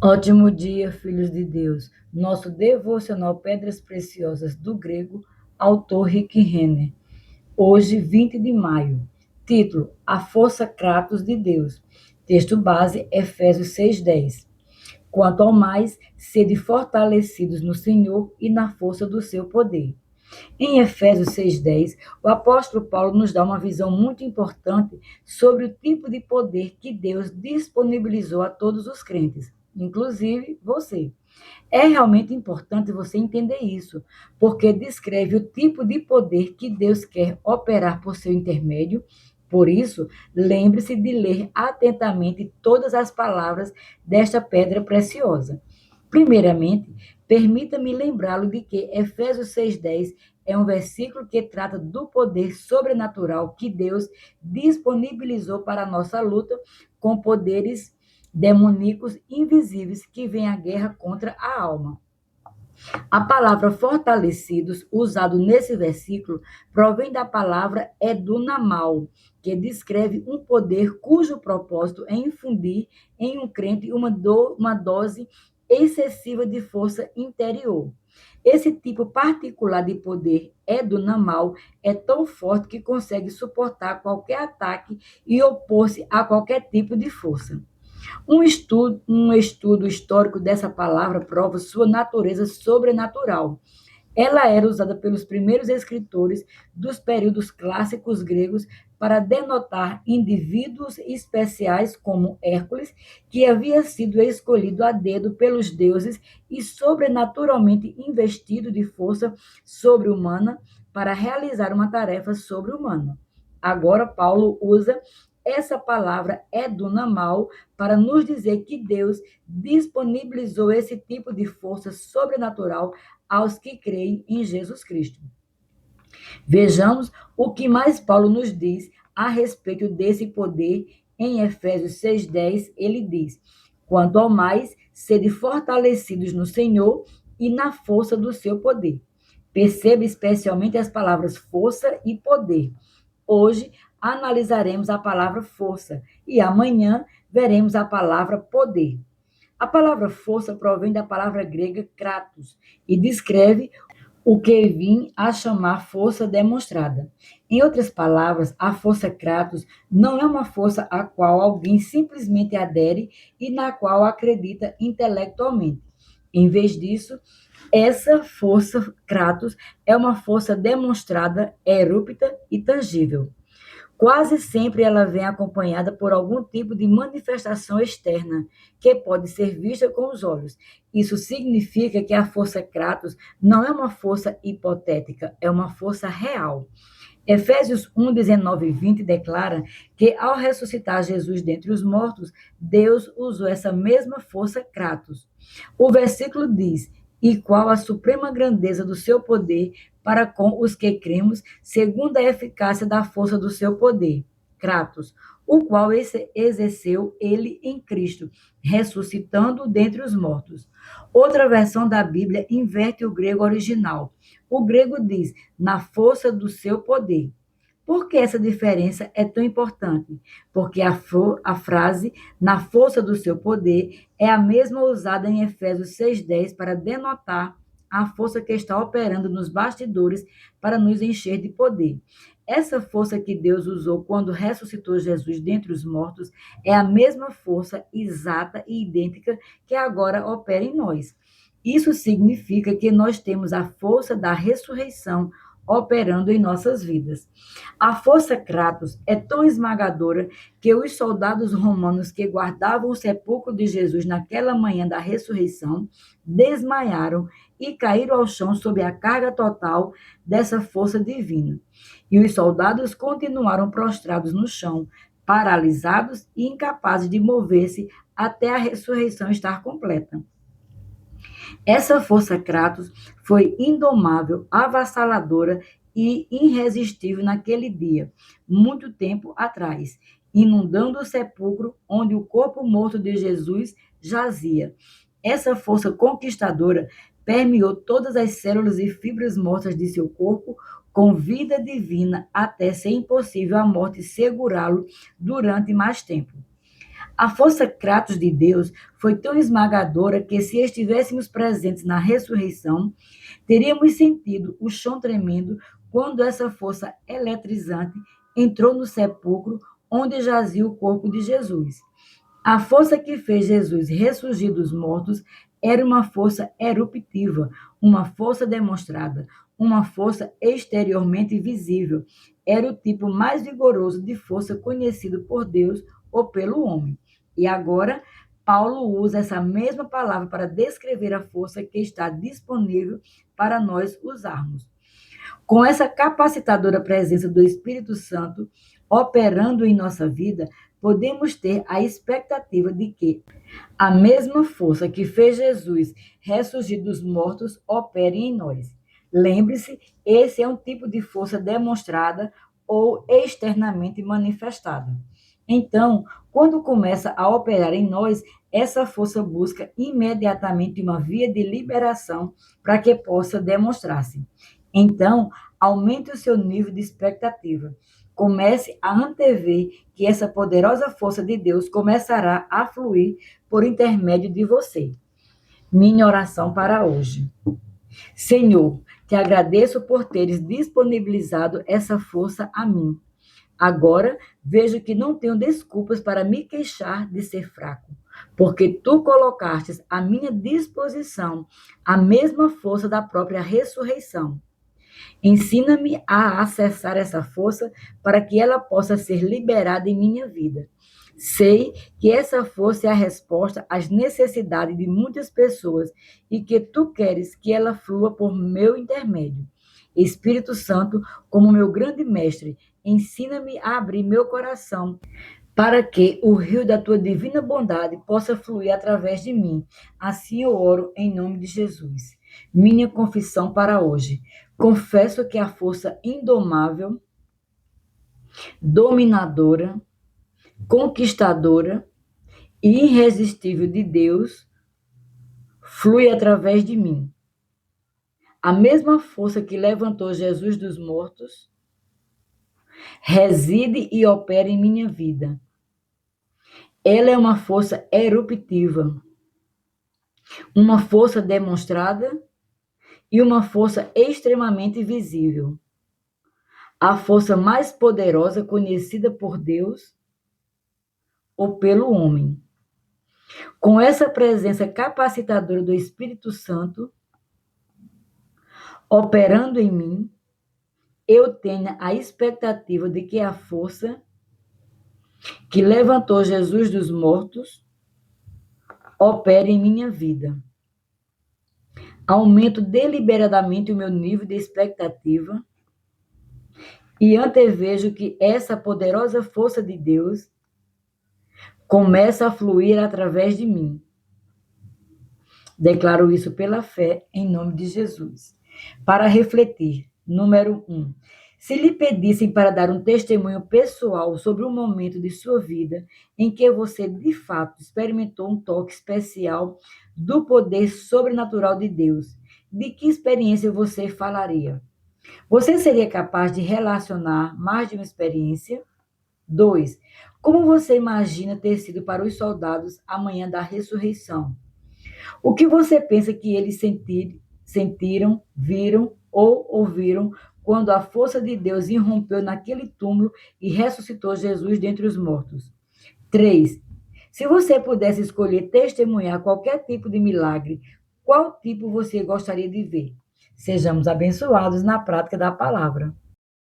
Ótimo dia, filhos de Deus. Nosso devocional Pedras Preciosas do grego, autor Rick Renner. Hoje, 20 de maio. Título: A Força Kratos de Deus. Texto base, Efésios 6:10. Quanto ao mais, sede fortalecidos no Senhor e na força do seu poder. Em Efésios 6:10, o apóstolo Paulo nos dá uma visão muito importante sobre o tipo de poder que Deus disponibilizou a todos os crentes, inclusive você. É realmente importante você entender isso, porque descreve o tipo de poder que Deus quer operar por seu intermédio. Por isso, lembre-se de ler atentamente todas as palavras desta pedra preciosa. Primeiramente, permita-me lembrá-lo de que Efésios 6:10 é um versículo que trata do poder sobrenatural que Deus disponibilizou para a nossa luta com poderes demoníacos invisíveis que vêm à guerra contra a alma. A palavra fortalecidos, usado nesse versículo, provém da palavra edunamal, que descreve um poder cujo propósito é infundir em um crente uma dose excessiva de força interior. Esse tipo particular de poder edunamal é tão forte que consegue suportar qualquer ataque e opor-se a qualquer tipo de força. Um estudo histórico dessa palavra prova sua natureza sobrenatural. Ela era usada pelos primeiros escritores dos períodos clássicos gregos para denotar indivíduos especiais como Hércules, que havia sido escolhido a dedo pelos deuses e sobrenaturalmente investido de força sobre-humana para realizar uma tarefa sobre-humana. Agora, Paulo usa essa palavra edunamal para nos dizer que Deus disponibilizou esse tipo de força sobrenatural aos que creem em Jesus Cristo. Vejamos o que mais Paulo nos diz a respeito desse poder em Efésios 6:10. Ele diz: Quanto ao mais, sede fortalecidos no Senhor e na força do seu poder. Perceba especialmente as palavras força e poder. Hoje analisaremos a palavra força e amanhã veremos a palavra poder. A palavra força provém da palavra grega kratos e descreve o que vim a chamar força demonstrada. Em outras palavras, a força kratos não é uma força a qual alguém simplesmente adere e na qual acredita intelectualmente. Em vez disso, essa força kratos é uma força demonstrada, erupta e tangível. Quase sempre ela vem acompanhada por algum tipo de manifestação externa, que pode ser vista com os olhos. Isso significa que a força Kratos não é uma força hipotética, é uma força real. Efésios 1, 19 e 20 declara que, ao ressuscitar Jesus dentre os mortos, Deus usou essa mesma força Kratos. O versículo diz: E qual a suprema grandeza do seu poder para com os que cremos, segundo a eficácia da força do seu poder, Kratos, o qual exerceu ele em Cristo, ressuscitando dentre os mortos. Outra versão da Bíblia inverte o grego original. O grego diz: na força do seu poder. Por que essa diferença é tão importante? Porque a frase na força do seu poder é a mesma usada em Efésios 6:10 para denotar a força que está operando nos bastidores para nos encher de poder. Essa força que Deus usou quando ressuscitou Jesus dentre os mortos é a mesma força exata e idêntica que agora opera em nós. Isso significa que nós temos a força da ressurreição operando em nossas vidas. A força Kratos é tão esmagadora que os soldados romanos que guardavam o sepulcro de Jesus naquela manhã da ressurreição desmaiaram e caíram ao chão sob a carga total dessa força divina. E os soldados continuaram prostrados no chão, paralisados e incapazes de mover-se até a ressurreição estar completa. Essa força Kratos foi indomável, avassaladora e irresistível naquele dia, muito tempo atrás, inundando o sepulcro onde o corpo morto de Jesus jazia. Essa força conquistadora permeou todas as células e fibras mortas de seu corpo com vida divina até ser impossível a morte segurá-lo durante mais tempo. A força Kratos de Deus foi tão esmagadora que, se estivéssemos presentes na ressurreição, teríamos sentido o chão tremendo quando essa força eletrizante entrou no sepulcro onde jazia o corpo de Jesus. A força que fez Jesus ressurgir dos mortos era uma força eruptiva, uma força demonstrada, uma força exteriormente visível. Era o tipo mais vigoroso de força conhecido por Deus ou pelo homem. E agora, Paulo usa essa mesma palavra para descrever a força que está disponível para nós usarmos. Com essa capacitadora presença do Espírito Santo operando em nossa vida, podemos ter a expectativa de que a mesma força que fez Jesus ressurgir dos mortos opere em nós. Lembre-se, esse é um tipo de força demonstrada ou externamente manifestada. Então, quando começa a operar em nós, essa força busca imediatamente uma via de liberação para que possa demonstrar-se. Então, aumente o seu nível de expectativa. Comece a antever que essa poderosa força de Deus começará a fluir por intermédio de você. Minha oração para hoje. Senhor, te agradeço por teres disponibilizado essa força a mim. Agora vejo que não tenho desculpas para me queixar de ser fraco, porque tu colocastes à minha disposição a mesma força da própria ressurreição. Ensina-me a acessar essa força para que ela possa ser liberada em minha vida. Sei que essa força é a resposta às necessidades de muitas pessoas e que tu queres que ela flua por meu intermédio. Espírito Santo, como meu grande mestre, ensina-me a abrir meu coração para que o rio da tua divina bondade possa fluir através de mim. Assim eu oro em nome de Jesus. Minha confissão para hoje. Confesso que a força indomável, dominadora, conquistadora e irresistível de Deus flui através de mim. A mesma força que levantou Jesus dos mortos reside e opera em minha vida. Ela é uma força eruptiva, uma força demonstrada e uma força extremamente visível. A força mais poderosa conhecida por Deus ou pelo homem. Com essa presença capacitadora do Espírito Santo operando em mim, eu tenho a expectativa de que a força que levantou Jesus dos mortos opere em minha vida. Aumento deliberadamente o meu nível de expectativa e antevejo que essa poderosa força de Deus começa a fluir através de mim. Declaro isso pela fé, em nome de Jesus. Para refletir, número 1. Se lhe pedissem para dar um testemunho pessoal sobre um momento de sua vida em que você, de fato, experimentou um toque especial do poder sobrenatural de Deus, de que experiência você falaria? Você seria capaz de relacionar mais de uma experiência? 2. Como você imagina ter sido para os soldados a manhã da ressurreição? O que você pensa que eles sentiram, viram ou ouviram quando a força de Deus irrompeu naquele túmulo e ressuscitou Jesus dentre os mortos? 3. Se você pudesse escolher testemunhar qualquer tipo de milagre, qual tipo você gostaria de ver? Sejamos abençoados na prática da palavra.